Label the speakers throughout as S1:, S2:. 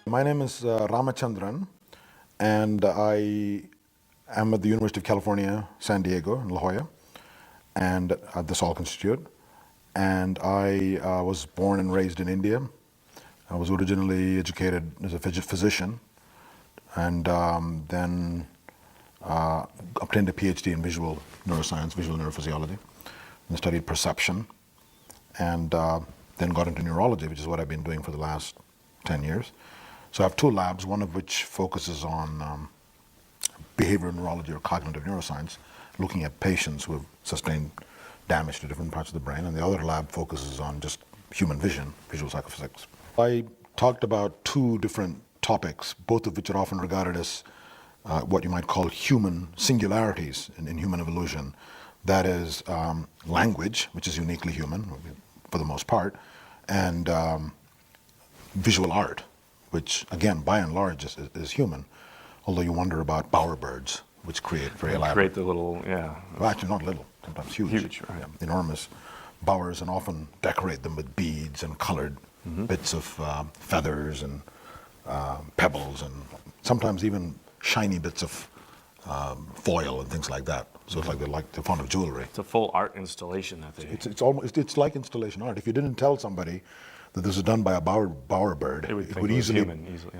S1: My name is Ramachandran, and I am at the University of California, San Diego, in La Jolla, and at the Salk Institute. And I was born and raised in India. I was originally educated as a physician, and then obtained a PhD in visual neuroscience, visual neurophysiology, and studied perception, and then got into neurology, which is what I've been doing for the last 10 years. So I have two labs, one of which focuses on behavioral neurology or cognitive neuroscience, looking at patients who have sustained damage to different parts of the brain, and the other lab focuses on just human vision, visual psychophysics. I talked about two different topics, both of which are often regarded as what you might call human singularities in human evolution. That is language, which is uniquely human for the most part, and visual art, which again, by and large, is human. Although you wonder about bowerbirds, which create very elaborate.
S2: Create the little, yeah.
S1: Well, actually, not little, sometimes huge.
S2: Huge, right.
S1: Yeah, enormous bowers, and often decorate them with beads and colored bits of feathers and pebbles, and sometimes even shiny bits of foil and things like that. So it's like they're fond of jewelry.
S2: It's a full art installation that they.
S1: It's like installation art. If you didn't tell somebody that this is done by a bowerbird, it could easily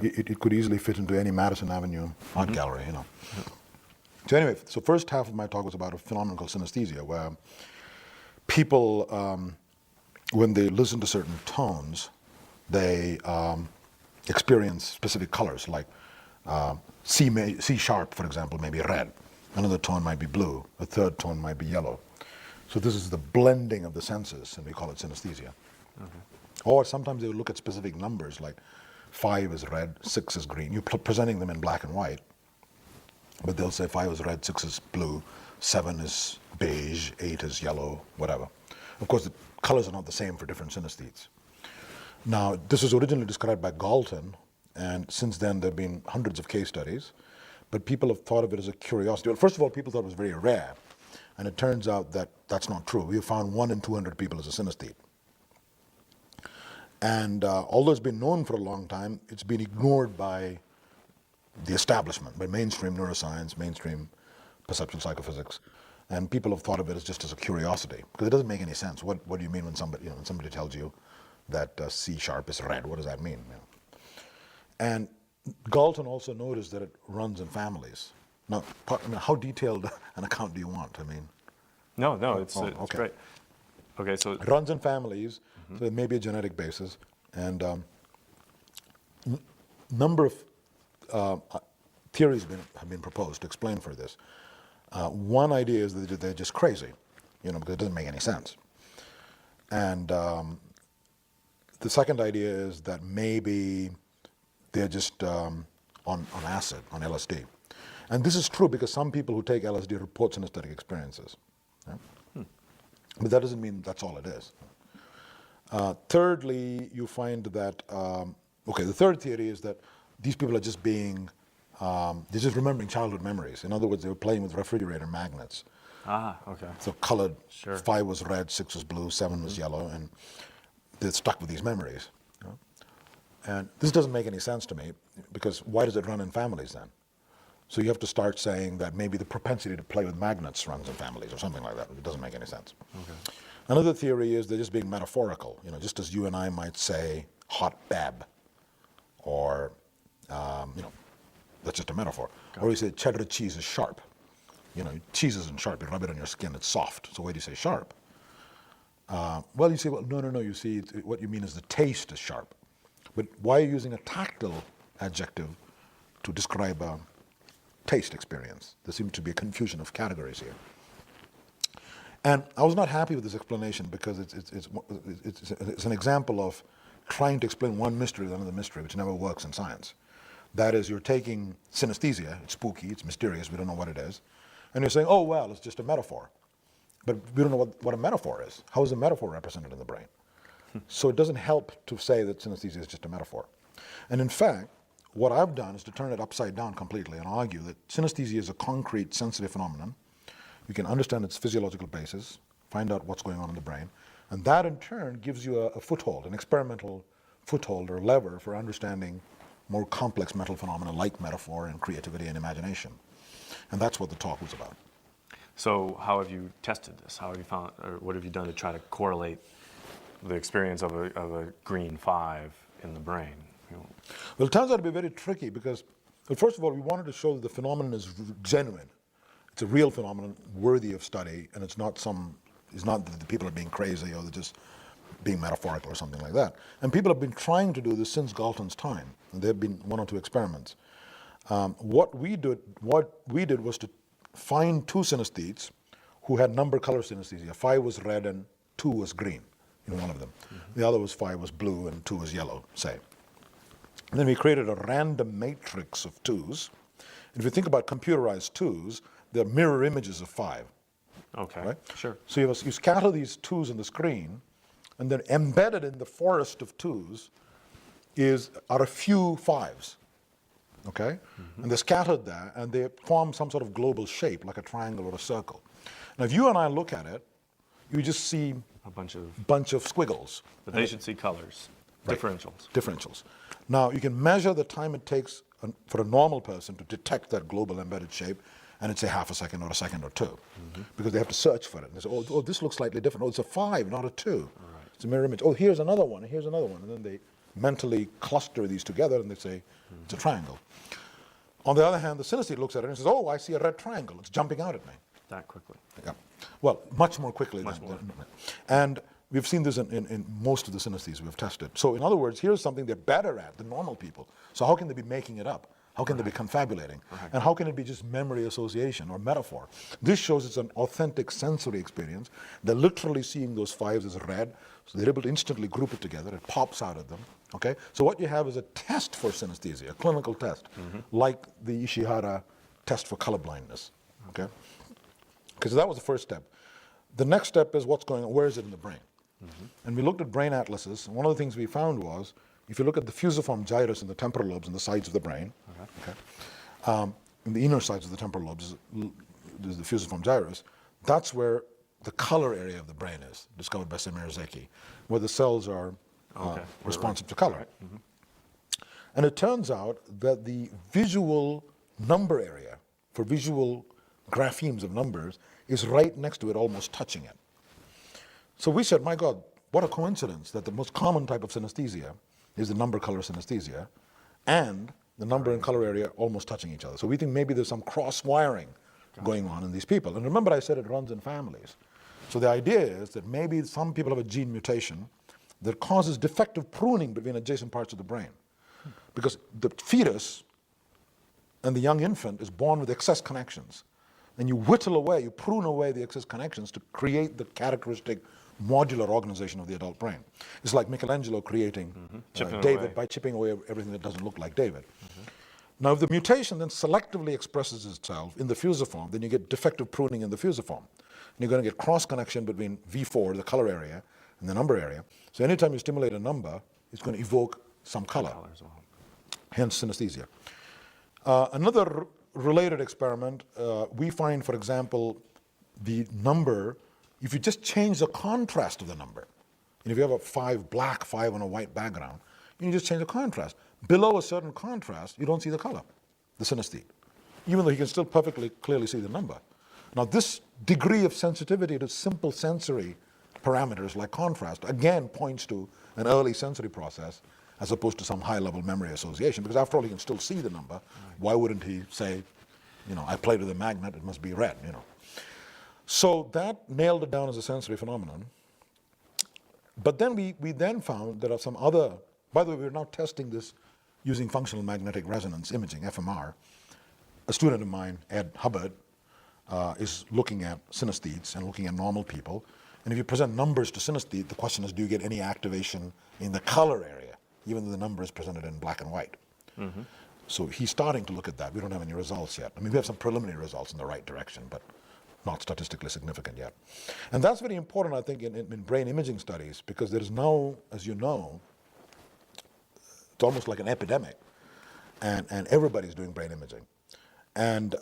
S1: it could easily fit into any Madison Avenue art gallery, you know. Yeah. So anyway, so first half of my talk was about a phenomenon called synesthesia, where people, when they listen to certain tones, they experience specific colors, like C sharp, for example, may be red. Another tone might be blue. A third tone might be yellow. So this is the blending of the senses, and we call it synesthesia. Okay. Or sometimes they will look at specific numbers, like 5 is red, 6 is green. You're presenting them in black and white, but they'll say 5 is red, 6 is blue, 7 is beige, 8 is yellow, whatever. Of course, the colors are not the same for different synesthetes. Now, this was originally described by Galton, and since then there have been hundreds of case studies, but people have thought of it as a curiosity. Well, first of all, people thought it was very rare, and it turns out that that's not true. We have found 1 in 200 people as a synesthete. And although it's been known for a long time, it's been ignored by the establishment, by mainstream neuroscience, mainstream perceptual psychophysics. And people have thought of it as just as a curiosity, because it doesn't make any sense. What do you mean when somebody, when somebody tells you that C sharp is red? What does that mean? And Galton also noticed that it runs in families. Now, how detailed an account do you want?
S2: No, it's great. Okay, so
S1: it runs in families, so there may be a genetic basis, and number of theories have been proposed to explain for this. One idea is that they're just crazy, because it doesn't make any sense. And the second idea is that maybe they're just on acid, on LSD. And this is true because some people who take LSD report synesthetic experiences. Yeah? But that doesn't mean that's all it is. Thirdly, you find that, the third theory is that these people are just they're just remembering childhood memories. In other words, they were playing with refrigerator magnets.
S2: Ah, okay.
S1: So colored,
S2: sure.
S1: 5 was red, 6 was blue, 7 was yellow, and they're stuck with these memories. And this doesn't make any sense to me, because why does it run in families then? So you have to start saying that maybe the propensity to play with magnets runs in families or something like that. It doesn't make any sense. Okay. Another theory is they're just being metaphorical, just as you and I might say hot bab, or, that's just a metaphor. Gotcha. Or you say cheddar cheese is sharp. Cheese isn't sharp. You rub it on your skin, it's soft. So why do you say sharp? Well, you say, no, you see, what you mean is the taste is sharp. But why are you using a tactile adjective to describe a taste experience? There seems to be a confusion of categories here. And I was not happy with this explanation, because it's an example of trying to explain one mystery with another mystery, which never works in science. That is, you're taking synesthesia, it's spooky, it's mysterious, we don't know what it is, and you're saying, oh, well, it's just a metaphor. But we don't know what a metaphor is. How is a metaphor represented in the brain? So it doesn't help to say that synesthesia is just a metaphor. And in fact, what I've done is to turn it upside down completely and argue that synesthesia is a concrete sensitive phenomenon. You can understand its physiological basis, find out what's going on in the brain, and that in turn gives you a foothold, an experimental foothold or lever for understanding more complex mental phenomena like metaphor and creativity and imagination. And that's what the talk was about.
S2: So how have you tested this? How have you found, or what have you done to try to correlate the experience of a green 5 in the brain?
S1: Well, it turns out to be very tricky because, well, first of all, we wanted to show that the phenomenon is genuine. It's a real phenomenon worthy of study, and it's not that the people are being crazy or they're just being metaphorical or something like that. And people have been trying to do this since Galton's time, and there have been 1 or 2 experiments. What we did was to find 2 synesthetes who had number color synesthesia. 5 was red and 2 was green in one of them. The other was 5 was blue and 2 was yellow, say. And then we created a random matrix of 2s. And if you think about computerized 2s, they're mirror images of 5.
S2: Okay,
S1: right?
S2: sure.
S1: So you scatter these 2s on the screen, and then embedded in the forest of 2s are a few 5s. Okay? And they're scattered there, and they form some sort of global shape, like a triangle or a circle. Now, if you and I look at it, you just see
S2: a
S1: bunch of squiggles.
S2: But they should see colors, right.
S1: Differentials. Now, you can measure the time it takes for a normal person to detect that global embedded shape, and it's a half a second or a second or 2, because they have to search for it. And they say, oh, this looks slightly different. Oh, it's a 5, not a 2. Right. It's a mirror image. Oh, here's another one, here's another one. And then they mentally cluster these together, and they say, it's a triangle. On the other hand, the synesthete looks at it and says, oh, I see a red triangle. It's jumping out at me.
S2: That quickly.
S1: Yeah. Well, much more quickly. And we've seen this in most of the synesthetes we've tested. So in other words, here's something they're better at than normal people. So how can they be making it up? How can they be confabulating? And how can it be just memory association or metaphor? This shows it's an authentic sensory experience. They're literally seeing those 5s as red, so they're able to instantly group it together. It pops out at them. Okay? So what you have is a test for synesthesia, a clinical test, like the Ishihara test for colorblindness. Okay? Because that was the first step. The next step is what's going on, where is it in the brain? And we looked at brain atlases, and one of the things we found was, if you look at the fusiform gyrus in the temporal lobes in the sides of the brain, in the inner sides of the temporal lobes is the fusiform gyrus, that's where the color area of the brain is, discovered by Semir Zeki, where the cells are responsive to color. And it turns out that the visual number area for visual graphemes of numbers is right next to it, almost touching it. So we said, my God, what a coincidence that the most common type of synesthesia is the number color synesthesia, and the number and color area almost touching each other. So we think maybe there's some cross-wiring going on in these people. And remember I said it runs in families. So the idea is that maybe some people have a gene mutation that causes defective pruning between adjacent parts of the brain. Because the fetus and the young infant is born with excess connections. And you whittle away, you prune away the excess connections to create the characteristic modular organization of the adult brain. It's like Michelangelo creating David by chipping away everything that doesn't look like David. Now, if the mutation then selectively expresses itself in the fusiform, then you get defective pruning in the fusiform. And you're going to get cross-connection between V4, the color area, and the number area. So anytime you stimulate a number, it's going to evoke some color, hence synesthesia. Another related experiment, we find, for example, the number, if you just change the contrast of the number, and if you have a black 5 on a white background, you can just change the contrast. Below a certain contrast, you don't see the color, the synesthete, even though you can still perfectly clearly see the number. Now, this degree of sensitivity to simple sensory parameters like contrast, again, points to an early sensory process as opposed to some high-level memory association, because after all, he can still see the number. Why wouldn't he say, I played with a magnet, it must be red, So that nailed it down as a sensory phenomenon. But then we then found there are some other, by the way, we're now testing this using functional magnetic resonance imaging, FMR. A student of mine, Ed Hubbard, is looking at synesthetes and looking at normal people. And if you present numbers to synesthete, the question is, do you get any activation in the color area, even though the number is presented in black and white? So he's starting to look at that. We don't have any results yet. I mean, we have some preliminary results in the right direction, but not statistically significant yet. And that's very important, I think, in brain imaging studies, because there is now, as you know, it's almost like an epidemic, and everybody's doing brain imaging. And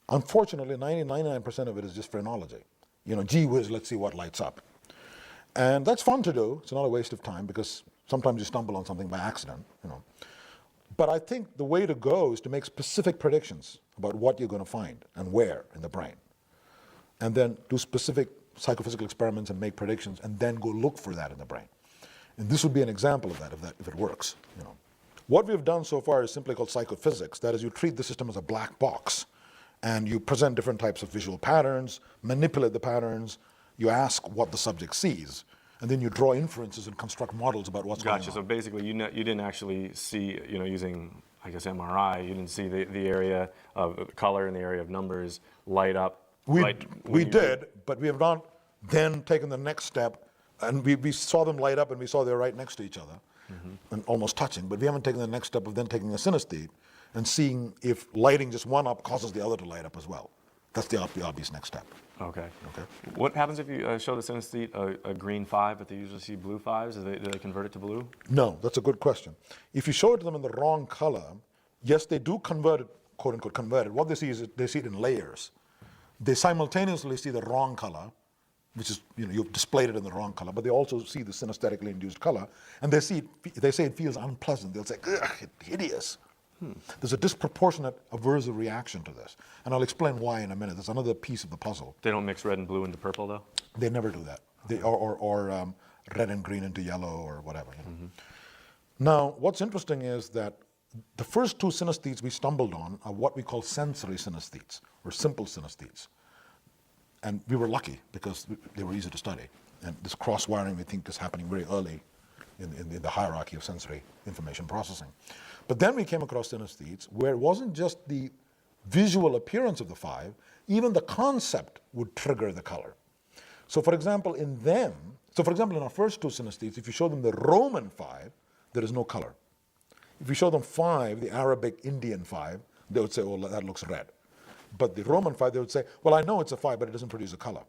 S1: unfortunately, 99% of it is just phrenology. Gee whiz, let's see what lights up. And that's fun to do. It's not a waste of time, because sometimes you stumble on something by accident, But I think the way to go is to make specific predictions about what you're going to find and where in the brain. And then do specific psychophysical experiments and make predictions and then go look for that in the brain. And this would be an example of that if it works. You know. What we've done so far is simply called psychophysics. That is, you treat the system as a black box and you present different types of visual patterns, manipulate the patterns, you ask what the subject sees, and then you draw inferences and construct models about what's going on.
S2: Gotcha. So basically, you didn't actually see, using, I guess, MRI, you didn't see the area of color and the area of numbers light up.
S1: We did, but we have not then taken the next step, and we saw them light up and we saw they're right next to each other and almost touching, but we haven't taken the next step of then taking a synesthete and seeing if lighting just one up causes the other to light up as well. That's the obvious next step.
S2: Okay.
S1: Okay.
S2: What happens if you show the synesthete a green 5, but they usually see blue 5s? Do they convert it to blue?
S1: No, that's a good question. If you show it to them in the wrong color, yes, they do convert it, quote unquote convert it. What they see is they see it in layers. They simultaneously see the wrong color, which is, you've displayed it in the wrong color, but they also see the synesthetically induced color, and they say it feels unpleasant. They'll say, ugh, it's hideous. There's a disproportionate aversive reaction to this. And I'll explain why in a minute. There's another piece of the puzzle.
S2: They don't mix red and blue into purple, though?
S1: They never do that. Or red and green into yellow or whatever. Now, what's interesting is that the first two synesthetes we stumbled on are what we call sensory synesthetes, or simple synesthetes. And we were lucky because they were easy to study. And this cross-wiring, we think, is happening very early in the hierarchy of sensory information processing. But then we came across synesthetes where it wasn't just the visual appearance of the 5, even the concept would trigger the color. So for example, in our first two synesthetes, if you show them the Roman 5, there is no color. If you show them 5, the Arabic Indian 5, they would say, oh, that looks red. But the Roman 5, they would say, well, I know it's a 5, but it doesn't produce a color.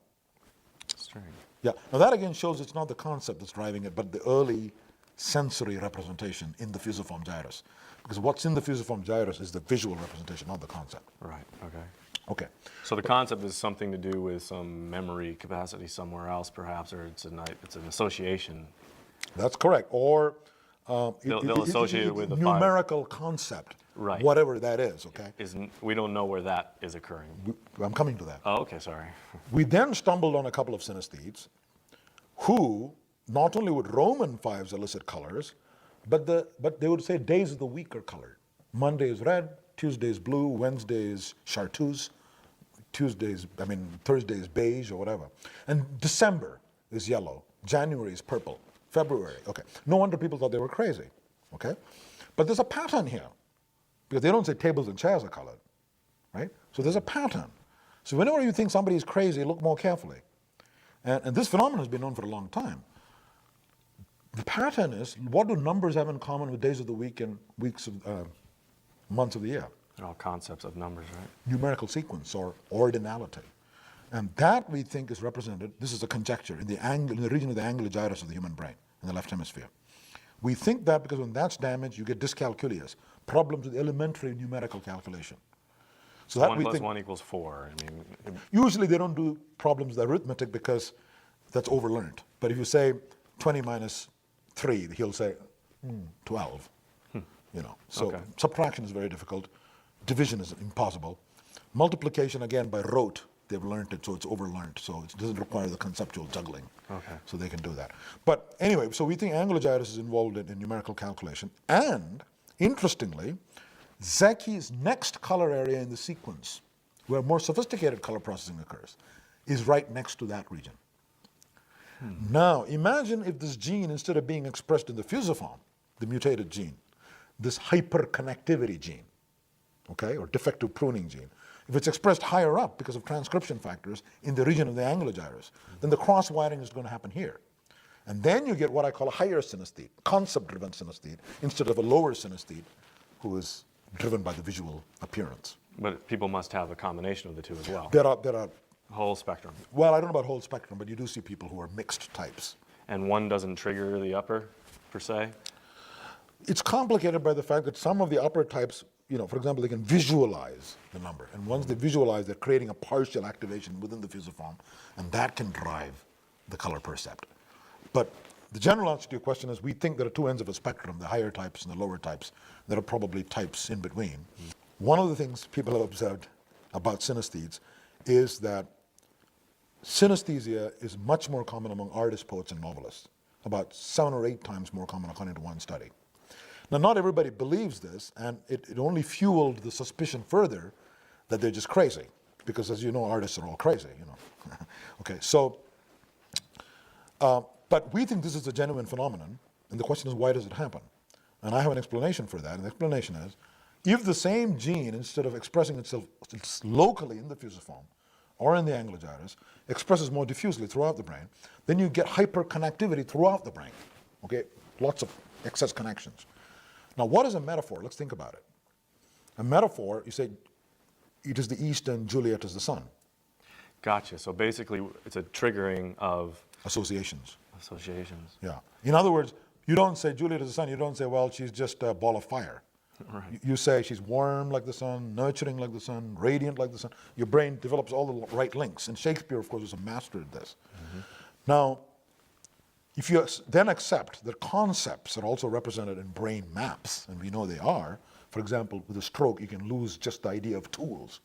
S2: Strange.
S1: Yeah, now that again shows it's not the concept that's driving it, but the early sensory representation in the fusiform gyrus. Because what's in the fusiform gyrus is the visual representation, not the concept.
S2: Right, okay.
S1: Okay.
S2: So the concept is something to do with some memory capacity somewhere else, perhaps, or it's an association.
S1: That's correct. Or
S2: they'll associate it with the
S1: numerical concept,
S2: right?
S1: Whatever that is. Okay.
S2: We don't know where that is occurring.
S1: I'm coming to that.
S2: Oh, okay. Sorry.
S1: We then stumbled on a couple of synesthetes who not only would Roman 5s elicit colors, but they would say days of the week are colored. Monday is red, Tuesday is blue, Wednesday is chartreuse, Thursday is beige or whatever. And December is yellow, January is purple, February, okay. No wonder people thought they were crazy, okay? But there's a pattern here, because they don't say tables and chairs are colored, right? So there's a pattern. So whenever you think somebody is crazy, look more carefully. And this phenomenon has been known for a long time. The pattern is, what do numbers have in common with days of the week and weeks of months of the year?
S2: They're all concepts of numbers, right?
S1: Numerical sequence or ordinality. And that we think is represented, this is a conjecture, in the region of the angular gyrus of the human brain, in the left hemisphere. We think that because when that's damaged, you get dyscalculias, problems with elementary numerical calculation. So that
S2: 1 plus 1 equals 4.
S1: Usually they don't do problems with arithmetic because that's overlearned. But if you say 20 minus 3, he'll say 12. So okay. Subtraction is very difficult. Division is impossible. Multiplication, again, by rote, they've learned it, so it's overlearned. So it doesn't require the conceptual juggling.
S2: Okay. So
S1: they can do that. But anyway, so we think angular gyrus is involved in numerical calculation. And, interestingly, Zeki's next color area in the sequence, where more sophisticated color processing occurs, is right next to that region. Now, imagine if this gene, instead of being expressed in the fusiform, the mutated gene, this hyperconnectivity gene, okay, or defective pruning gene, if it's expressed higher up because of transcription factors in the region of the angular gyrus, then the cross-wiring is going to happen here. And then you get what I call a higher synesthete, concept-driven synesthete, instead of a lower synesthete who is driven by the visual appearance.
S2: But people must have a combination of the two as well.
S1: There are
S2: whole spectrum.
S1: Well, I don't know about whole spectrum, but you do see people who are mixed types.
S2: And one doesn't trigger the upper, per se?
S1: It's complicated by the fact that some of the upper types, for example, they can visualize the number. And once they visualize, they're creating a partial activation within the fusiform, and that can drive the color percept. But The general answer to your question is we think there are two ends of a spectrum, the higher types and the lower types. There are probably types in between. One of the things people have observed about synesthetes is that synesthesia is much more common among artists, poets, and novelists, about 7 or 8 times more common according to one study. Now, not everybody believes this, and it only fueled the suspicion further that they're just crazy, because as you know, artists are all crazy, you know. Okay, so, but we think this is a genuine phenomenon, and the question is, why does it happen? And I have an explanation for that, and the explanation is, if the same gene, instead of expressing itself locally in the fusiform or in the angular gyrus, expresses more diffusely throughout the brain, then you get hyperconnectivity throughout the brain, okay? Lots of excess connections. Now, what is a metaphor? Let's think about it. A metaphor, you say, it is the east and Juliet is the sun.
S2: Gotcha. So basically, it's a triggering of
S1: Associations.
S2: associations.
S1: Yeah. In other words, you don't say Juliet is the sun, you don't say, well, she's just a ball of fire.
S2: Right.
S1: You say she's warm like the sun, nurturing like the sun, radiant like the sun. Your brain develops all the right links. And Shakespeare, of course, was a master at this. Now, if you then accept that concepts are also represented in brain maps, and we know they are, for example, with a stroke, you can lose just the idea of tools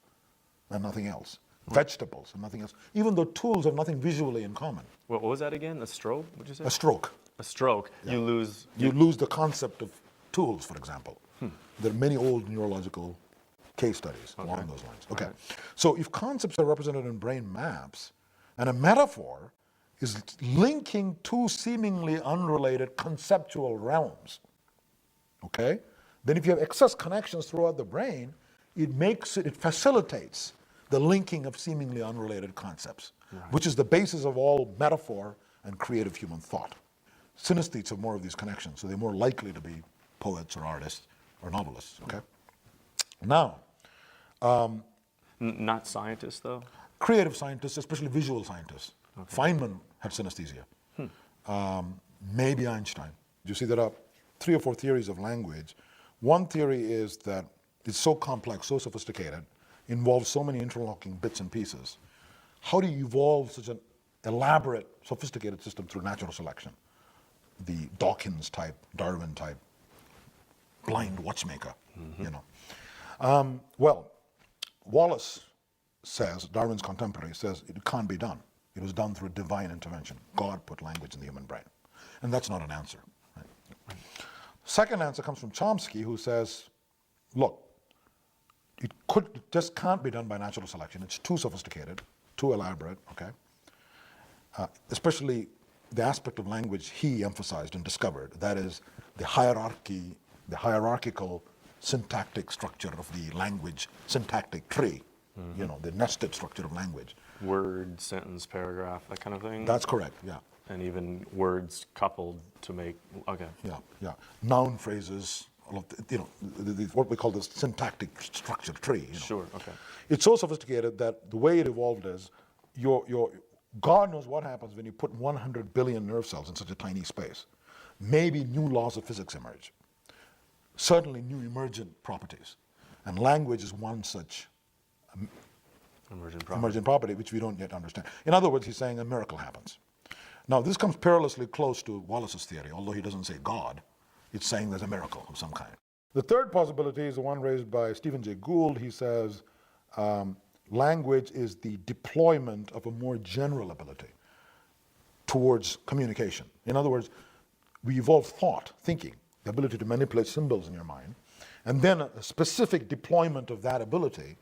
S1: and nothing else. Vegetables and nothing else. Even though tools have nothing visually in common.
S2: What was that again? A stroke? What'd you say?
S1: A stroke.
S2: A stroke.
S1: Yeah.
S2: You lose.
S1: You lose the concept of tools, for example. There are many old neurological case studies along those lines. Okay. So if concepts are represented in brain maps, and a metaphor is linking two seemingly unrelated conceptual realms, okay, then if you have excess connections throughout the brain, it facilitates the linking of seemingly unrelated concepts, which is the basis of all metaphor and creative human thought. Synesthetes have more of these connections, so they're more likely to be poets or artists or novelists, okay? Now,
S2: Not scientists, though?
S1: creative scientists, especially visual scientists. Feynman had synesthesia. Maybe Einstein. You see, there are 3 or 4 theories of language. One theory is that it's so complex, so sophisticated, involves so many interlocking bits and pieces. How do you evolve such an elaborate, sophisticated system through natural selection? The Dawkins type, Darwin type, blind watchmaker, you know. Well, Wallace says, Darwin's contemporary, says it can't be done. It was done through divine intervention. God put language in the human brain. And that's not an answer. Right? Second answer comes from Chomsky, who says, look, it just can't be done by natural selection. It's too sophisticated, too elaborate, okay? Especially the aspect of language he emphasized and discovered, that is the hierarchy, the hierarchical syntactic structure of the language syntactic tree, you know, the nested structure of language.
S2: Word, sentence, paragraph, that kind of thing?
S1: That's correct, yeah.
S2: And even words coupled to make, okay.
S1: Yeah. Noun phrases, all of you know, what we call the syntactic structure tree. You know.
S2: Sure, okay.
S1: It's so sophisticated that the way it evolved is, God knows what happens when you put 100 billion nerve cells in such a tiny space. Maybe new laws of physics emerge. Certainly new emergent properties. And language is one such emergent property which we don't yet understand. In other words, he's saying a miracle happens. Now, this comes perilously close to Wallace's theory, although he doesn't say God. It's saying there's a miracle of some kind. The third possibility is the one raised by Stephen Jay Gould. He says language is the deployment of a more general ability towards communication. In other words, we evolve thought, thinking, the ability to manipulate symbols in your mind, and then a specific deployment of that ability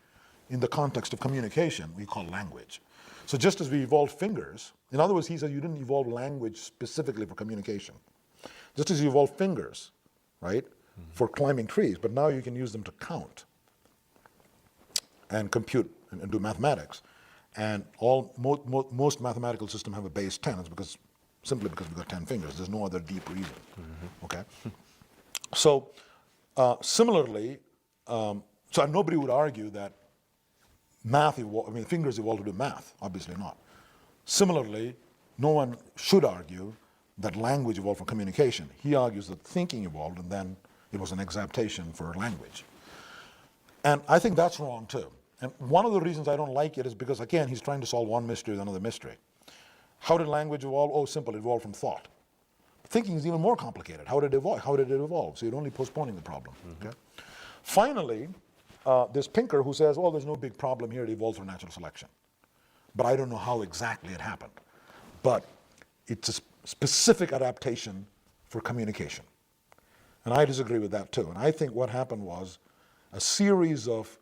S1: in the context of communication we call language. So just as we evolved fingers, in other words, he says you didn't evolve language specifically for communication. Just as you evolved fingers, right, for climbing trees, but now you can use them to count and compute and do mathematics. And most mathematical systems have a base 10. It's simply because we've got 10 fingers. There's no other deep reason, okay? So similarly, so nobody would argue that fingers evolved to do math, obviously not. Similarly, no one should argue that language evolved for communication. He argues that thinking evolved and then it was an exaptation for language. And I think that's wrong too. And one of the reasons I don't like it is because, again, he's trying to solve one mystery with another mystery. How did language evolve? Oh, simple, it evolved from thought. thinking is even more complicated. How did it evolve? How did it evolve? So you're only postponing the problem. Okay? Finally, there's Pinker who says, oh, there's no big problem here. It evolved through natural selection. But I don't know how exactly it happened. But it's a specific adaptation for communication. And I disagree with that too. And I think what happened was a series of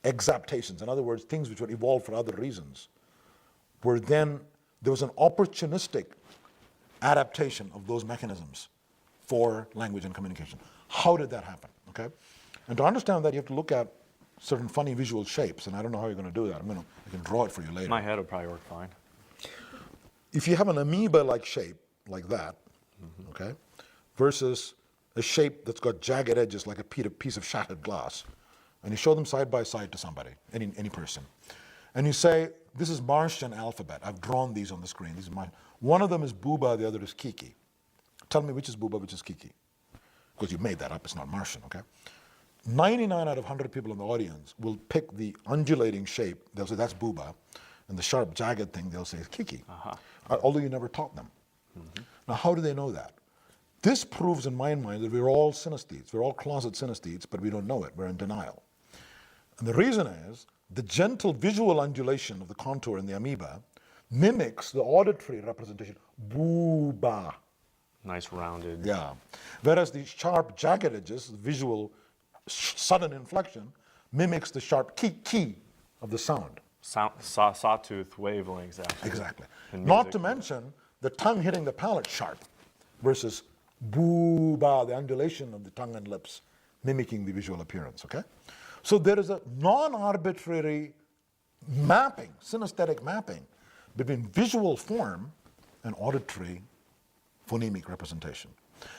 S1: exaptations, in other words, things which would evolve for other reasons, were then, there was an opportunistic adaptation of those mechanisms for language and communication. How did that happen? Okay? And to understand that, you have to look at certain funny visual shapes, and I don't know how you're going to do that. I can draw it for you later.
S2: My head will probably work fine.
S1: If you have an amoeba-like shape, like that, okay, versus a shape that's got jagged edges like a piece of shattered glass, and you show them side by side to somebody, any person, and you say, this is Martian alphabet. I've drawn these on the screen. These are mine. One of them is Booba, the other is Kiki. Tell me which is Booba, which is Kiki. Because you made that up, it's not Martian, okay? 99 out of 100 people in the audience will pick the undulating shape. They'll say, that's Booba. And the sharp, jagged thing, they'll say, is Kiki. Although you never taught them. Now, how do they know that? This proves in my mind that we're all synesthetes. We're all closet synesthetes, but we don't know it. We're in denial. And the reason is, the gentle visual undulation of the contour in the amoeba mimics the auditory representation, Booba.
S2: Nice rounded.
S1: Yeah. Whereas the sharp, jagged edges, the visual sudden inflection, mimics the sharp ki of the sound.
S2: Sawtooth wavelengths, actually.
S1: Exactly.
S2: In
S1: Not
S2: music.
S1: to mention the tongue hitting the palate sharp versus Booba, the undulation of the tongue and lips, mimicking the visual appearance, okay? So there is a non-arbitrary mapping, synesthetic mapping, between visual form and auditory phonemic representation.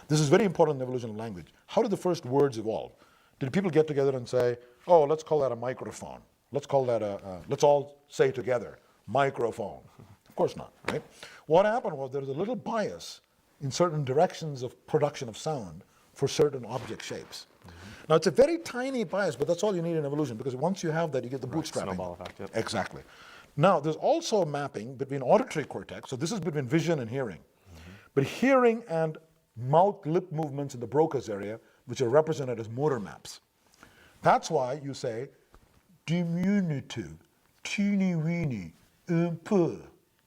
S1: This is very important in the evolution of language. How did the first words evolve? Did people get together and say, oh, let's call that a microphone. Let's call that let's all say together, microphone. Of course not, right? What happened was there was a little bias in certain directions of production of sound for certain object shapes. Now, it's a very tiny bias, but that's all you need in evolution, because once you have that, you get the bootstrapping.
S2: Snowball effect, yep.
S1: Exactly. Now, there's also a mapping between auditory cortex, so this is between vision and hearing. But hearing and mouth-lip movements in the Broca's area, which are represented as motor maps. That's why you say, diminutive, teeny-weeny, un peu,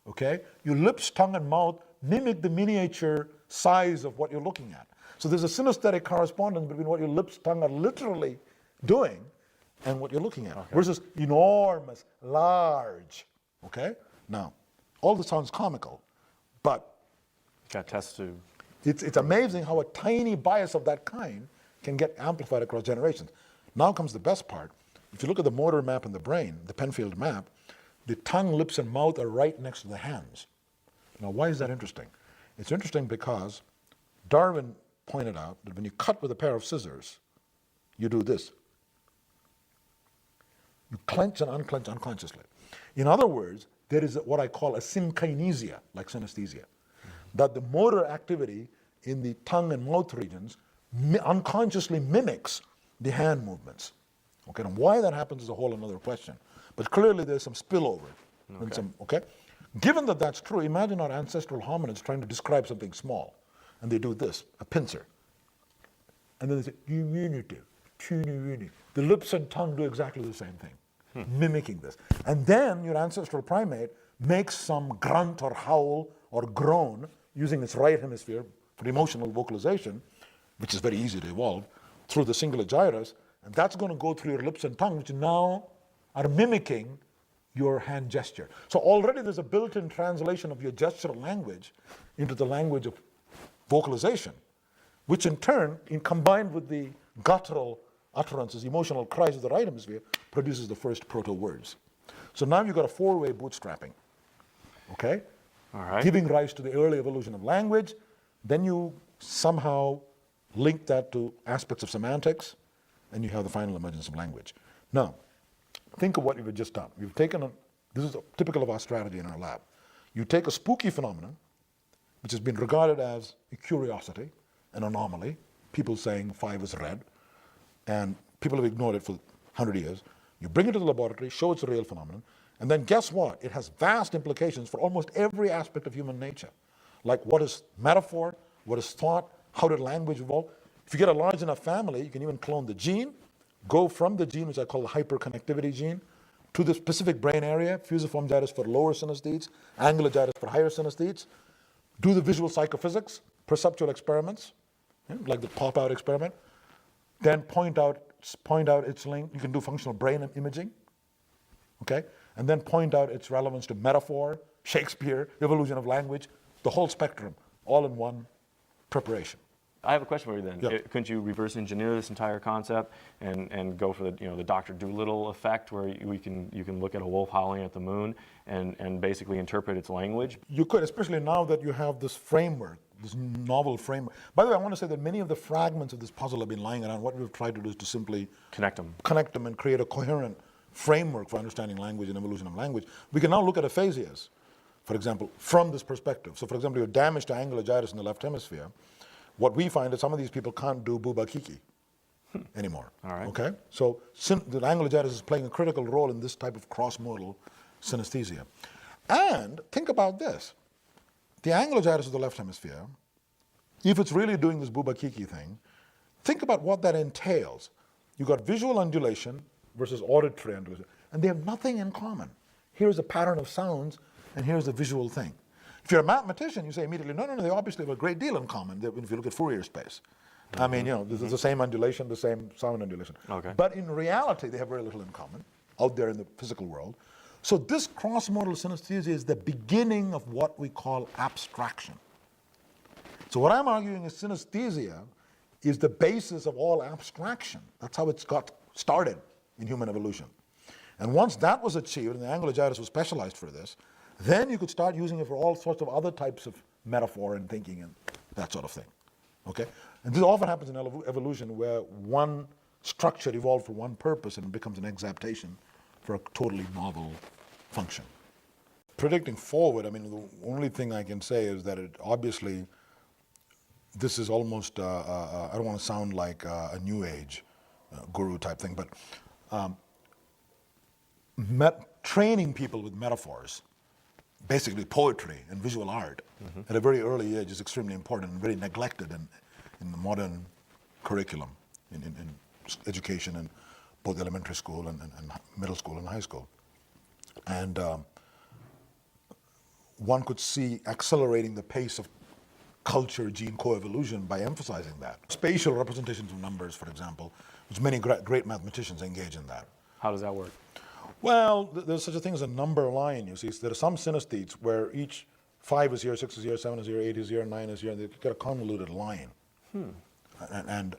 S1: okay? Your lips, tongue, and mouth mimic the miniature size of what you're looking at. So there's a synesthetic correspondence between what your lips, tongue are literally doing and what you're looking at, versus enormous, large, okay? Now, all this sounds comical, but
S2: Got tests to.
S1: it's amazing how a tiny bias of that kind can get amplified across generations. Now comes the best part. If you look at the motor map in the brain, the Penfield map, the tongue, lips, and mouth are right next to the hands. Now, why is that interesting? It's interesting because Darwin pointed out that when you cut with a pair of scissors, you do this. You clench and unclench unconsciously. In other words, there is what I call a synkinesia, like synesthesia, that the motor activity in the tongue and mouth regions unconsciously mimics the hand movements. Okay, and why that happens is a whole another question. But clearly there's some spillover. Okay. Given that that's true, imagine our ancestral hominids trying to describe something small. And they do this, a pincer. And then they say, diminutive, teeny-weeny. The lips and tongue do exactly the same thing, mimicking this. And then your ancestral primate makes some grunt or howl or groan using its right hemisphere for emotional vocalization, which is very easy to evolve, through the cingulate gyrus, and that's going to go through your lips and tongue, which now are mimicking your hand gesture. So already there's a built-in translation of your gestural language into the language of vocalization, which in turn, combined with the guttural utterances, emotional cries of the right hemisphere, produces the first proto-words. So now you've got a four-way bootstrapping, okay?
S2: All right.
S1: Giving rise to the early evolution of language. Then you somehow link that to aspects of semantics, and you have the final emergence of language. Now, think of what you've just done. We've taken this is typical of our strategy in our lab. You take a spooky phenomenon, which has been regarded as a curiosity, an anomaly, people saying 5 is red, and people have ignored it for 100 years. You bring it to the laboratory, show it's a real phenomenon, and then guess what? It has vast implications for almost every aspect of human nature. like what is metaphor, what is thought, how did language evolve. If you get a large enough family, you can even clone the gene, go from the gene, which I call the hyperconnectivity gene, to the specific brain area, fusiform gyrus for lower synesthetes, angular gyrus for higher synesthetes, do the visual psychophysics, perceptual experiments, like the pop-out experiment, then point out its link. You can do functional brain imaging, okay? And then point out its relevance to metaphor, Shakespeare, evolution of language, the whole spectrum, all in one preparation.
S2: I have a question for you then.
S1: Yeah.
S2: Couldn't you reverse engineer this entire concept and go for the Dr. Dolittle effect, where you can look at a wolf howling at the moon and basically interpret its language?
S1: You could, especially now that you have this framework, this novel framework. By the way, I want to say that many of the fragments of this puzzle have been lying around. What we've tried to do is to simply
S2: Connect them.
S1: and create a coherent framework for understanding language and evolution of language. We can now look at aphasias, for example, from this perspective. So, for example, you have damage to angular gyrus in the left hemisphere. What we find is some of these people can't do buba kiki anymore.
S2: All right.
S1: Okay? So the angular gyrus is playing a critical role in this type of cross-modal synesthesia. And think about this. The angular gyrus of the left hemisphere, if it's really doing this buba kiki thing, think about what that entails. You've got visual undulation versus auditory undulation, and they have nothing in common. Here's a pattern of sounds, and here's a visual thing. If you're a mathematician, you say immediately, no, they obviously have a great deal in common if you look at Fourier space. I mean, this is the same undulation, the same sound undulation.
S2: Okay.
S1: But in reality, they have very little in common out there in the physical world. So this cross-modal synesthesia is the beginning of what we call abstraction. So what I'm arguing is synesthesia is the basis of all abstraction. That's how it's got started in human evolution. And once that was achieved, and the angular gyrus was specialized for this, then you could start using it for all sorts of other types of metaphor and thinking and that sort of thing. Okay? And this often happens in evolution, where one structure evolved for one purpose and it becomes an exaptation for a totally novel function. Predicting forward, I mean, the only thing I can say is that it obviously, this is almost, I don't want to sound like a new age guru type thing, but training people with metaphors, basically poetry and visual art, at a very early age is extremely important and very neglected in the modern curriculum, in education in both elementary school and middle school and high school. And one could see accelerating the pace of culture-gene coevolution by emphasizing that. Spatial representations of numbers, for example, which many great mathematicians engage in that.
S2: How does that work?
S1: Well, there's such a thing as a number line, you see. So there are some synesthetes where each 5 is here, 6 is here, 7 is here, 8 is here, 9 is here, and they get a convoluted line. And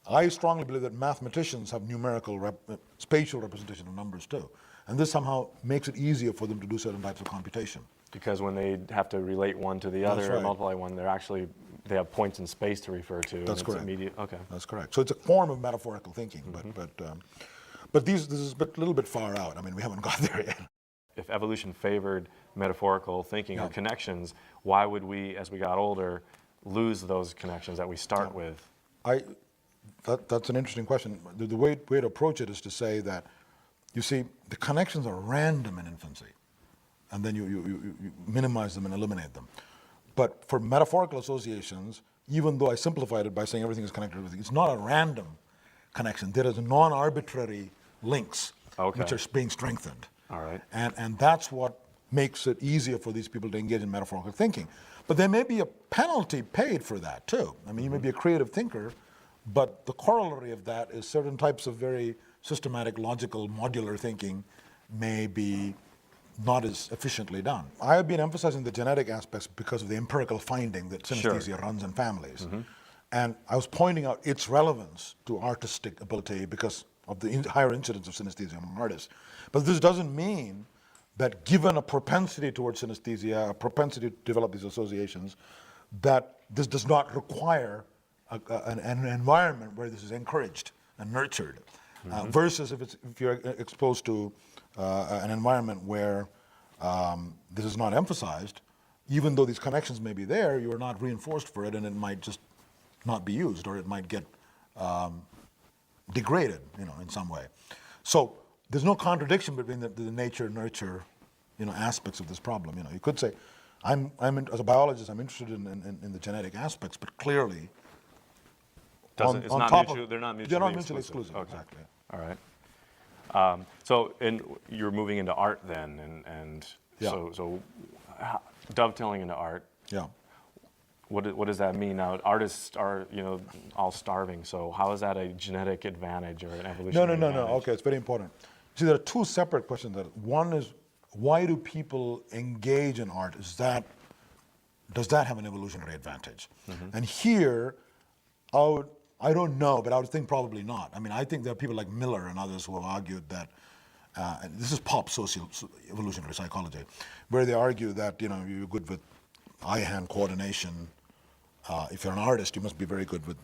S1: I strongly believe that mathematicians have numerical, spatial representation of numbers too. And this somehow makes it easier for them to do certain types of computation.
S2: Because when they have to relate one to the other,
S1: That's right.
S2: or multiply one, they have points in space to refer to.
S1: That's
S2: and
S1: correct.
S2: It's immediate. Okay.
S1: That's correct. So it's a form of metaphorical thinking, but this is a little bit far out. I mean, we haven't got there yet.
S2: If evolution favored metaphorical thinking or connections, why would we, as we got older, lose those connections that we start with?
S1: That's an interesting question. The way to approach it is to say that, you see, the connections are random in infancy, and then you minimize them and eliminate them. But for metaphorical associations, even though I simplified it by saying everything is connected to everything, it's not a random connection. There is non-arbitrary links which are being strengthened.
S2: All right.
S1: And that's what makes it easier for these people to engage in metaphorical thinking. But there may be a penalty paid for that too. I mean, you may be a creative thinker, but the corollary of that is certain types of very systematic, logical, modular thinking may be not as efficiently done. I have been emphasizing the genetic aspects because of the empirical finding that synesthesia runs in families. And I was pointing out its relevance to artistic ability because of the higher incidence of synesthesia among artists. But this doesn't mean that given a propensity towards synesthesia, a propensity to develop these associations, that this does not require an environment where this is encouraged and nurtured, versus if you're exposed to an environment where this is not emphasized, even though these connections may be there, you are not reinforced for it, and it might just not be used, or it might get degraded, in some way. So there's no contradiction between the nature-nurture, aspects of this problem. You could say, As a biologist, I'm interested in the genetic aspects, but clearly,
S2: It's
S1: on
S2: not
S1: top
S2: mutual,
S1: of,
S2: they're not
S1: they're
S2: mutually
S1: not mutually
S2: exclusive.
S1: exclusive.
S2: Okay.
S1: Exactly.
S2: All right. You're moving into art then, and
S1: Yeah.
S2: so dovetailing into art.
S1: Yeah.
S2: What does that mean now? Artists are all starving. So how is that a genetic advantage or an evolutionary
S1: No.
S2: advantage?
S1: Okay, it's very important. See, there are two separate questions. One is, why do people engage in art? Does that have an evolutionary advantage? And here, I don't know, but I would think probably not. I mean, I think there are people like Miller and others who have argued that, and this is pop evolutionary psychology, where they argue that you're good with eye-hand coordination. If you're an artist, you must be very good with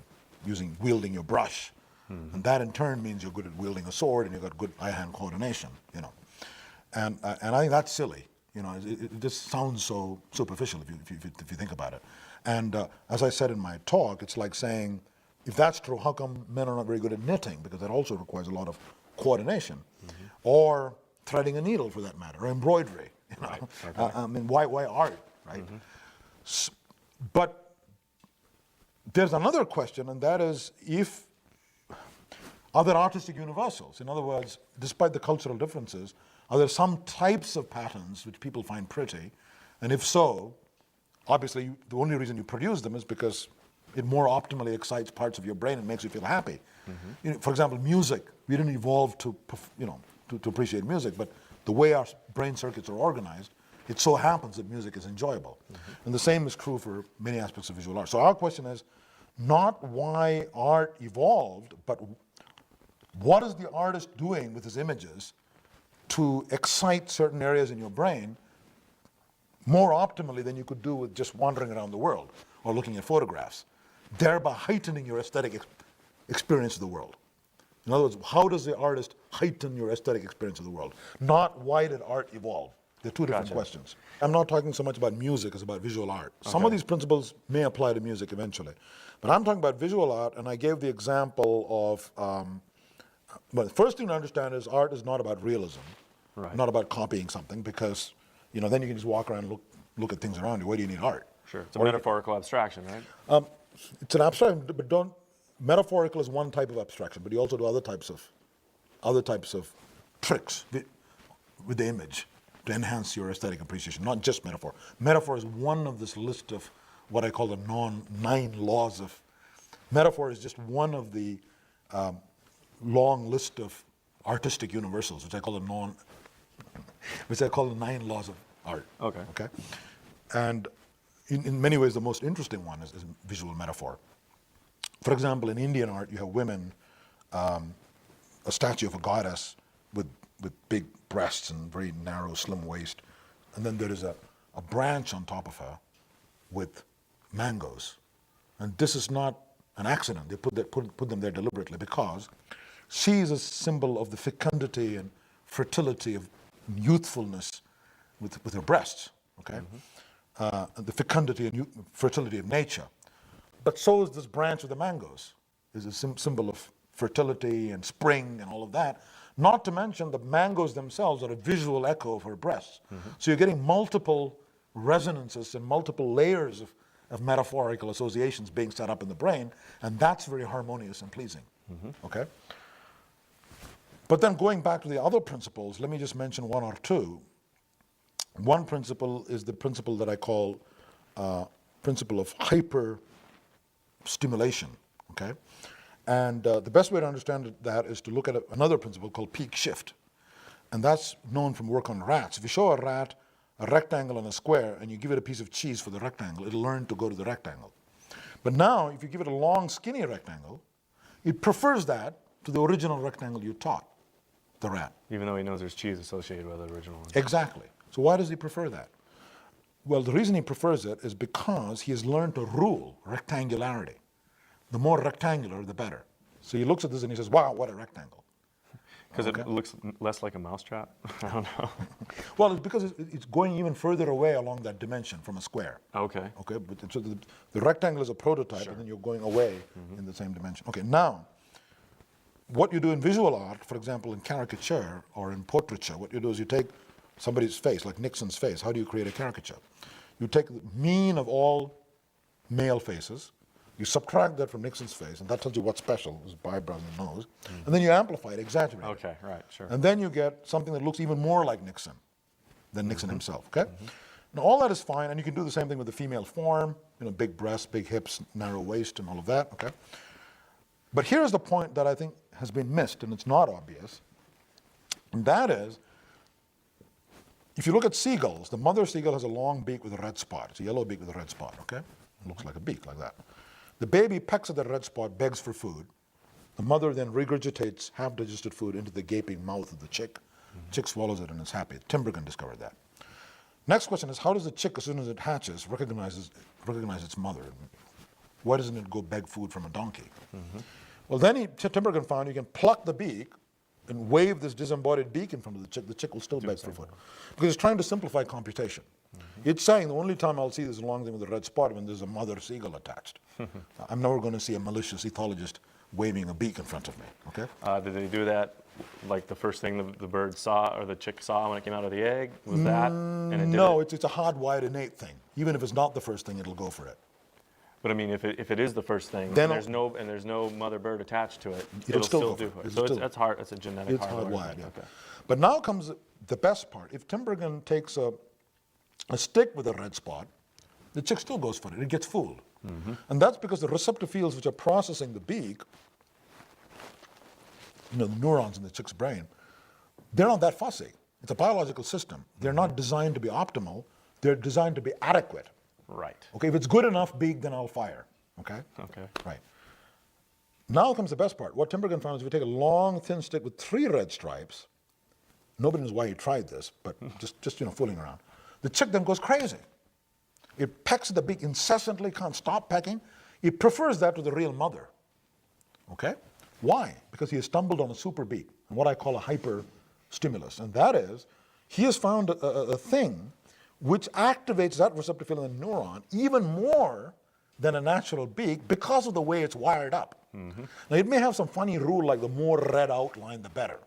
S1: wielding your brush, and that in turn means you're good at wielding a sword and you've got good eye-hand coordination. And I think that's silly. It just sounds so superficial if you think about it. And as I said in my talk, it's like saying, if that's true, how come men are not very good at knitting? Because that also requires a lot of coordination, or threading a needle for that matter, or embroidery.
S2: Right. Okay.
S1: I mean, why art, right? But there's another question, and that is, are there artistic universals? In other words, despite the cultural differences, are there some types of patterns which people find pretty? And if so, obviously the only reason you produce them is because it more optimally excites parts of your brain and makes you feel happy. For example, music. We didn't evolve to appreciate music, but the way our brain circuits are organized, it so happens that music is enjoyable. And the same is true for many aspects of visual art. So our question is not why art evolved, but what is the artist doing with his images to excite certain areas in your brain more optimally than you could do with just wandering around the world or looking at photographs, thereby heightening your aesthetic experience of the world. In other words, how does the artist heighten your aesthetic experience of the world? Not why did art evolve? They're two different questions. I'm not talking so much about music as about visual art. Some of these principles may apply to music eventually. But I'm talking about visual art, and I gave the example of, well, the first thing to understand is art is not about realism, not about copying something, because then you can just walk around and look at things around you. Why do you need art?
S2: Sure, it's a metaphorical abstraction, right?
S1: It's an abstraction, but metaphorical is one type of abstraction, but you also do other types of tricks with the image to enhance your aesthetic appreciation, not just metaphor. Metaphor is one of this list of what I call the 9 laws of. Metaphor is just one of the long list of artistic universals, which I call the 9 laws of art. Okay. And in many ways, the most interesting one is visual metaphor. For example, in Indian art, you have women, a statue of a goddess with big breasts and very narrow, slim waist, and then there is a branch on top of her with mangoes. And this is not an accident. They put them there deliberately because she is a symbol of the fecundity and fertility of youthfulness with her breasts, okay? The fecundity and fertility of nature. But so is this branch of the mangoes. Is a symbol of fertility and spring and all of that. Not to mention the mangoes themselves are a visual echo of her breasts. So you're getting multiple resonances and multiple layers of metaphorical associations being set up in the brain, and that's very harmonious and pleasing, okay? But then going back to the other principles, let me just mention one or two. One principle is the principle that I call principle of hyper stimulation, okay? And the best way to understand that is to look at another principle called peak shift. And that's known from work on rats. If you show a rat a rectangle and a square and you give it a piece of cheese for the rectangle, it'll learn to go to the rectangle. But now, if you give it a long, skinny rectangle, it prefers that to the original rectangle you taught the rat.
S2: Even though he knows there's cheese associated with the original one.
S1: Exactly. So why does he prefer that? Well, the reason he prefers it is because he has learned to rule rectangularity. The more rectangular, the better. So he looks at this and he says, wow, what a rectangle.
S2: Because it looks less like a mousetrap? I don't know.
S1: Well, it's because it's going even further away along that dimension from a square.
S2: Okay.
S1: But so the rectangle is a prototype, and then you're going away in the same dimension. Okay, now, what you do in visual art, for example, in caricature or in portraiture, what you do is you take somebody's face, like Nixon's face. How do you create a caricature? you take the mean of all male faces, you subtract that from Nixon's face, and that tells you what's special, his eyebrows and nose, and then you amplify it, exaggerate it.
S2: Okay, right, sure.
S1: And then you get something that looks even more like Nixon than Nixon himself, okay? Now all that is fine, and you can do the same thing with the female form, big breasts, big hips, narrow waist, and all of that, okay? But here's the point that I think has been missed, and it's not obvious, and that is, if you look at seagulls, the mother seagull has a long beak with a red spot. It's a yellow beak with a red spot, okay? It looks like a beak, like that. The baby pecks at that red spot, begs for food. The mother then regurgitates half-digested food into the gaping mouth of the chick. Chick swallows it and is happy. Timbergen discovered that. Next question is, how does the chick, as soon as it hatches, recognize its mother? Why doesn't it go beg food from a donkey? Well, then Timbergen found you can pluck the beak and wave this disembodied beak in front of the chick. The chick will still beg for food. Because it's trying to simplify computation. It's saying the only time I'll see this long thing with a red spot when there's a mother seagull attached. I'm never going to see a malicious ethologist waving a beak in front of me, okay?
S2: Did they do that like the first thing the bird saw or the chick saw when it came out of the egg? Was that? And it did
S1: No,
S2: it?
S1: it's a hardwired innate thing. Even if it's not the first thing, it'll go for it.
S2: But I mean, if it is the first thing,
S1: Then
S2: and there's no mother bird attached to it,
S1: It'll still go
S2: do
S1: for it.
S2: it. So that's hard. That's a genetic
S1: It's
S2: hardwired
S1: hardwired,
S2: thing.
S1: yeah.
S2: Okay.
S1: But now comes the best part. If Timbergen takes a stick with a red spot, the chick still goes for it. It gets fooled. And that's because the receptor fields which are processing the beak, the neurons in the chick's brain, they're not that fussy. It's a biological system. They're not designed to be optimal. They're designed to be adequate.
S2: Right.
S1: Okay, if it's good enough beak, then I'll fire. Okay?
S2: Okay.
S1: Right. Now comes the best part. What Timbergen found is if you take a long, thin stick with 3 red stripes, nobody knows why he tried this, but just fooling around. The chick then goes crazy. It pecks at the beak incessantly, can't stop pecking. It prefers that to the real mother. Okay? Why? Because he has stumbled on a super beak, and what I call a hyper stimulus. And that is, he has found a thing which activates that receptor field in the neuron even more than a natural beak because of the way it's wired up. Now, it may have some funny rule like the more red outline, the better.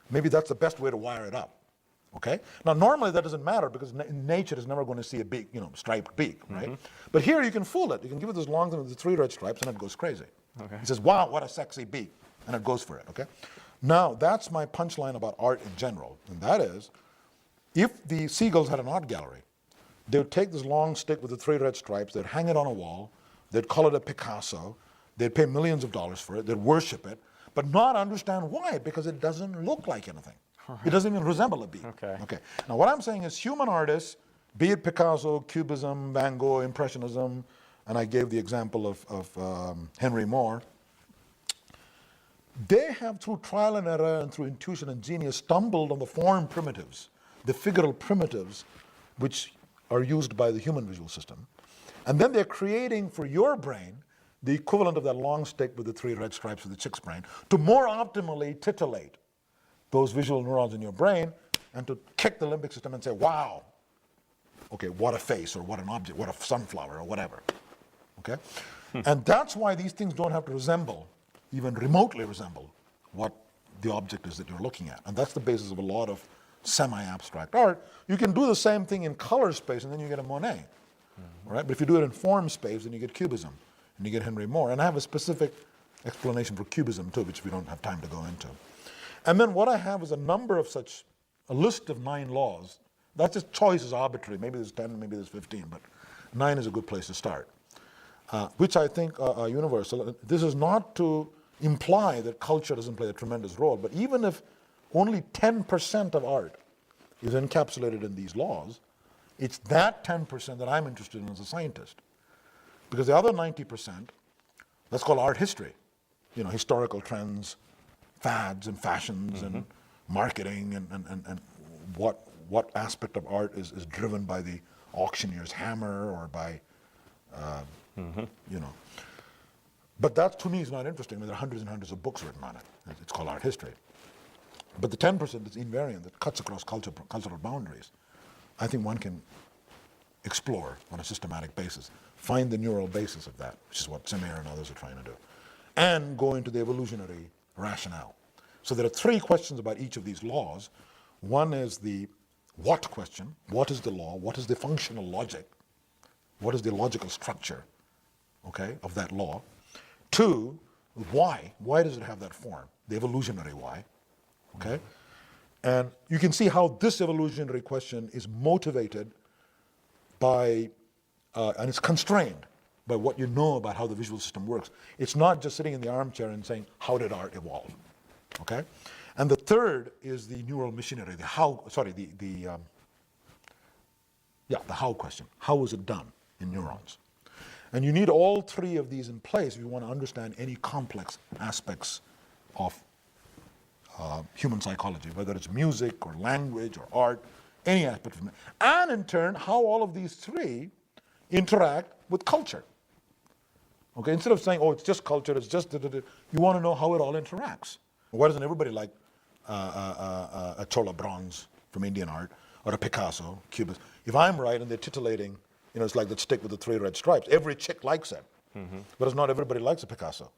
S1: Maybe that's the best way to wire it up. Okay? Now, normally that doesn't matter because nature is never going to see a beak, striped beak, right? But here you can fool it. You can give it this long thing with the 3 red stripes and it goes crazy.
S2: Okay.
S1: It says, wow, what a sexy beak. And it goes for it, okay? Now, that's my punchline about art in general. And that is, if the seagulls had an art gallery, they would take this long stick with the 3 red stripes, they'd hang it on a wall, they'd call it a Picasso, they'd pay millions of dollars for it, they'd worship it, but not understand why, because it doesn't look like anything. It doesn't even resemble a beak.
S2: Okay.
S1: Now, what I'm saying is human artists, be it Picasso, Cubism, Van Gogh, Impressionism, and I gave the example of Henry Moore, they have, through trial and error and through intuition and genius, stumbled on the form primitives, the figural primitives, which are used by the human visual system. And then they're creating for your brain the equivalent of that long stick with the 3 red stripes of the chick's brain to more optimally titillate those visual neurons in your brain and to kick the limbic system and say, wow, okay, what a face or what an object, what a sunflower or whatever, okay? And that's why these things don't have to resemble, even remotely resemble, what the object is that you're looking at. And that's the basis of a lot of semi-abstract art. You can do the same thing in color space and then you get a Monet, right? But if you do it in form space, then you get Cubism and you get Henry Moore. And I have a specific explanation for Cubism too, which we don't have time to go into. And then what I have is a number of such, a list of 9 laws. That's just choice is arbitrary. Maybe there's 10, maybe there's 15, but 9 is a good place to start, which I think are universal. This is not to imply that culture doesn't play a tremendous role, but even if only 10% of art is encapsulated in these laws, it's that 10% that I'm interested in as a scientist. Because the other 90%, that's called art history. Historical trends, fads and fashions and marketing and what aspect of art is driven by the auctioneer's hammer or by, But that to me is not interesting. I mean, there are hundreds and hundreds of books written on it. It's called art history. But the 10% that's invariant, that cuts across cultural boundaries, I think one can explore on a systematic basis, find the neural basis of that, which is what Semir and others are trying to do, and go into the evolutionary rationale. So there are 3 questions about each of these laws. One is the what question, what is the law, what is the functional logic, what is the logical structure, okay, of that law. 2, why does it have that form, the evolutionary why, okay? And you can see how this evolutionary question is motivated by, and it's constrained by what you know about how the visual system works. It's not just sitting in the armchair and saying, how did art evolve, okay? And the third is the neural machinery, the how, sorry, the how question. How was it done in neurons? And you need all 3 of these in place if you want to understand any complex aspects of human psychology, whether it's music or language or art, any aspect of it. And in turn, how all of these 3 interact with culture. Okay, instead of saying, oh, it's just culture, it's just, you want to know how it all interacts. Why doesn't everybody like a Chola bronze from Indian art, or a Picasso, Cubist? If I'm right and they're titillating, it's like that stick with the 3 red stripes. Every chick likes it, but it's not everybody likes a Picasso.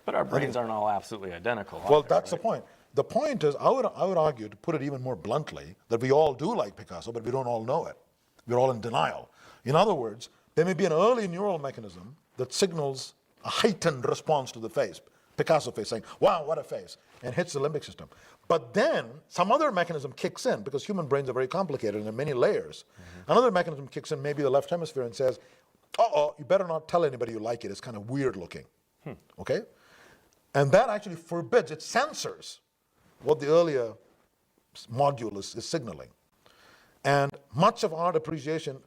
S2: But our brains aren't all absolutely identical.
S1: Well, that's the point. The point is, I would argue, to put it even more bluntly, that we all do like Picasso, but we don't all know it. We're all in denial. In other words, there may be an early neural mechanism that signals a heightened response to the face, Picasso face, saying, wow, what a face, and hits the limbic system. But then some other mechanism kicks in, because human brains are very complicated and there are many layers. Another mechanism kicks in, maybe the left hemisphere, and says, uh-oh, you better not tell anybody you like it, it's kind of weird looking, okay? And that actually forbids, it censors what the earlier module is signaling. And much of art appreciation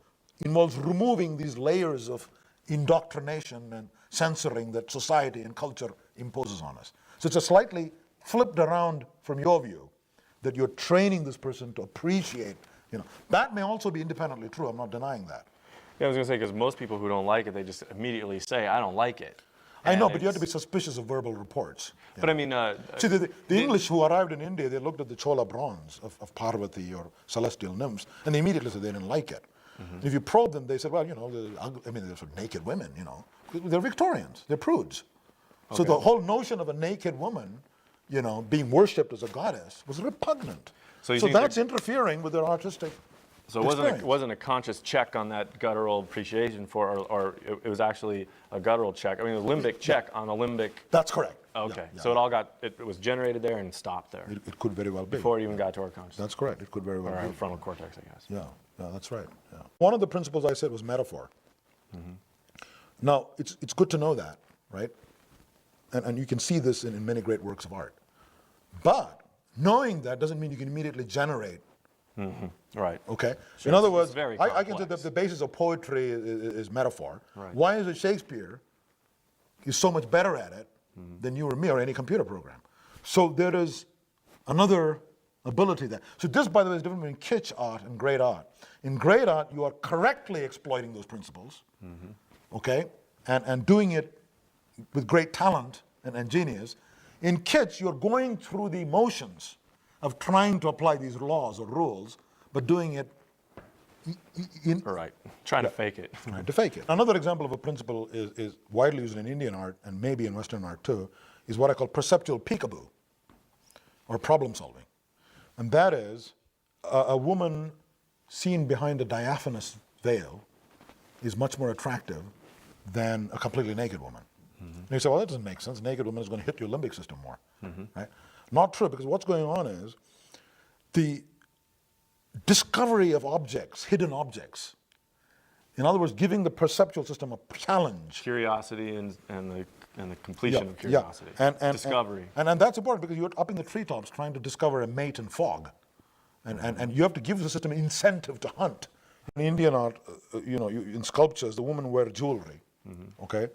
S1: involves removing these layers of indoctrination and censoring that society and culture imposes on us. So it's a slightly flipped around from your view, that you're training this person to appreciate, That may also be independently true, I'm not denying that.
S2: Yeah, I was going to say, because most people who don't like it, they just immediately say, I don't like it.
S1: I know, but you have to be suspicious of verbal reports.
S2: But I mean...
S1: See, the English who arrived in India, they looked at the Chola bronze of Parvati or celestial nymphs, and they immediately said they didn't like it. If you probe them, they said, well, they're sort of naked women, They're Victorians, they're prudes. Okay. So the whole notion of a naked woman, being worshipped as a goddess was repugnant. So that's interfering with their artistic
S2: So it wasn't a conscious check on that guttural appreciation or it was actually a guttural check. I mean, a limbic check on a limbic...
S1: That's correct.
S2: Okay,
S1: Yeah.
S2: so it was generated there and stopped there.
S1: It could very well be.
S2: Before it even got to our consciousness.
S1: That's correct, it could very well
S2: be. Or our
S1: be.
S2: frontal cortex, I guess.
S1: Yeah, that's right. Yeah. One of the principles I said was metaphor. Now, it's good to know that, right? And you can see this in many great works of art. But knowing that doesn't mean you can immediately generate.
S2: Right.
S1: Okay?
S2: Sure.
S1: In other words,
S2: It's very
S1: I can say that
S2: complex.
S1: the basis of poetry is metaphor.
S2: Right.
S1: Why is it Shakespeare is so much better at it than you or me or any computer program? So there is another ability there. So this, by the way, is different between kitsch art and great art. In great art, you are correctly exploiting those principles, okay, and doing it with great talent and genius. In kitsch, you're going through the motions of trying to apply these laws or rules, but doing it
S2: Right. Trying to fake it.
S1: Trying to fake it. Another example of a principle is widely used in Indian art, and maybe in Western art too, is what I call perceptual peekaboo, or problem solving. And that is, a woman seen behind a diaphanous veil is much more attractive than a completely naked woman. And you say, well, that doesn't make sense. A naked woman is going to hit your limbic system more. Right? Not true, because what's going on is the discovery of objects, hidden objects. In other words, giving the perceptual system a challenge.
S2: Curiosity and the completion of curiosity.
S1: And
S2: discovery.
S1: And that's important, because you're up in the treetops trying to discover a mate in fog. And you have to give the system an incentive to hunt. In Indian art, in sculptures, the women wear jewelry, okay?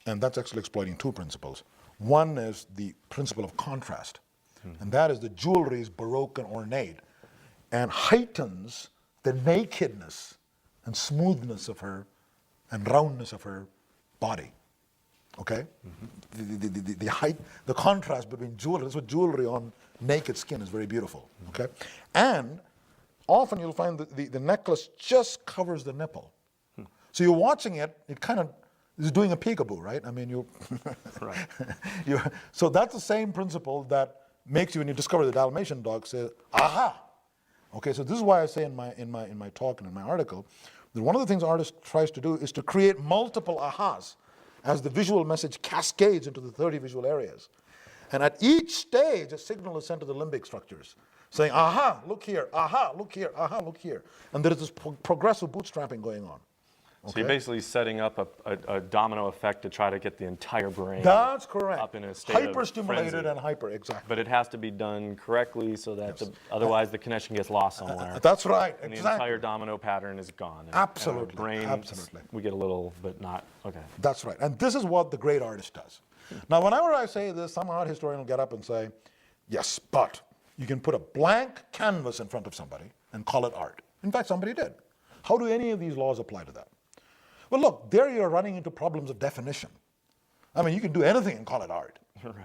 S1: And that's actually exploiting two principles. One is the principle of contrast. And that is the jewelry is baroque and ornate and heightens the nakedness and smoothness of her and roundness of her body. Okay? The height, the contrast between jewelry, that's what jewelry on naked skin is very beautiful. Okay? And often you'll find that the necklace just covers the nipple. So you're watching it, it kind of is doing a peekaboo, right? I mean,
S2: Right.
S1: So that's the same principle that makes you, when you discover the Dalmatian dog, say, aha, Okay, so this is why I say in my talk and in my article that one of the things an artist tries to do is to create multiple ahas as the visual message cascades into the 30 visual areas. And at each stage, a signal is sent to the limbic structures, saying, aha, look here, aha, look here, aha, look here. And there is this progressive bootstrapping going on.
S2: So you're basically setting up a domino effect to try to get the entire brain
S1: That's correct.
S2: up in a state of
S1: Hyper-stimulated
S2: frenzy.
S1: and hyper, exactly.
S2: But it has to be done correctly so that otherwise the connection gets lost somewhere.
S1: That's right,
S2: And the
S1: exactly.
S2: entire domino pattern is gone. And
S1: Absolutely,
S2: our brain,
S1: absolutely.
S2: we get a little, but not, okay.
S1: That's right. And this is what the great artist does. Now, whenever I say this, some art historian will get up and say, yes, but you can put a blank canvas in front of somebody and call it art. In fact, somebody did. How do any of these laws apply to that? Well, look, there you're running into problems of definition. I mean, you can do anything and call it art,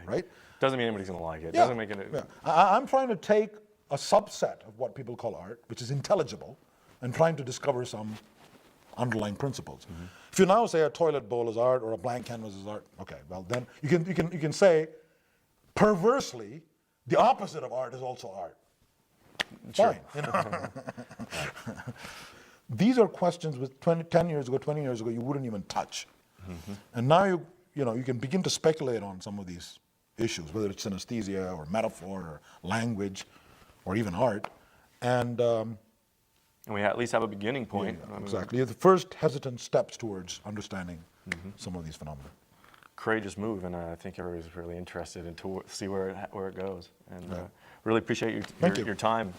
S1: right?
S2: Doesn't mean anybody's going to like it.
S1: Yeah.
S2: Doesn't make it.
S1: Yeah. I'm trying to take a subset of what people call art, which is intelligible, and trying to discover some underlying principles. If you now say a toilet bowl is art or a blank canvas is art, okay, well then you can say perversely the opposite of art is also art.
S2: Sure.
S1: Fine. You know? These are questions with 10 years ago, 20 years ago you wouldn't even touch. And now you can begin to speculate on some of these issues, whether it's synesthesia or metaphor or language or even art. And
S2: we at least have a beginning point.
S1: yeah, exactly. The first hesitant steps towards understanding some of these phenomena.
S2: Courageous move, and I think everybody's really interested in to see where it goes. And really appreciate your time.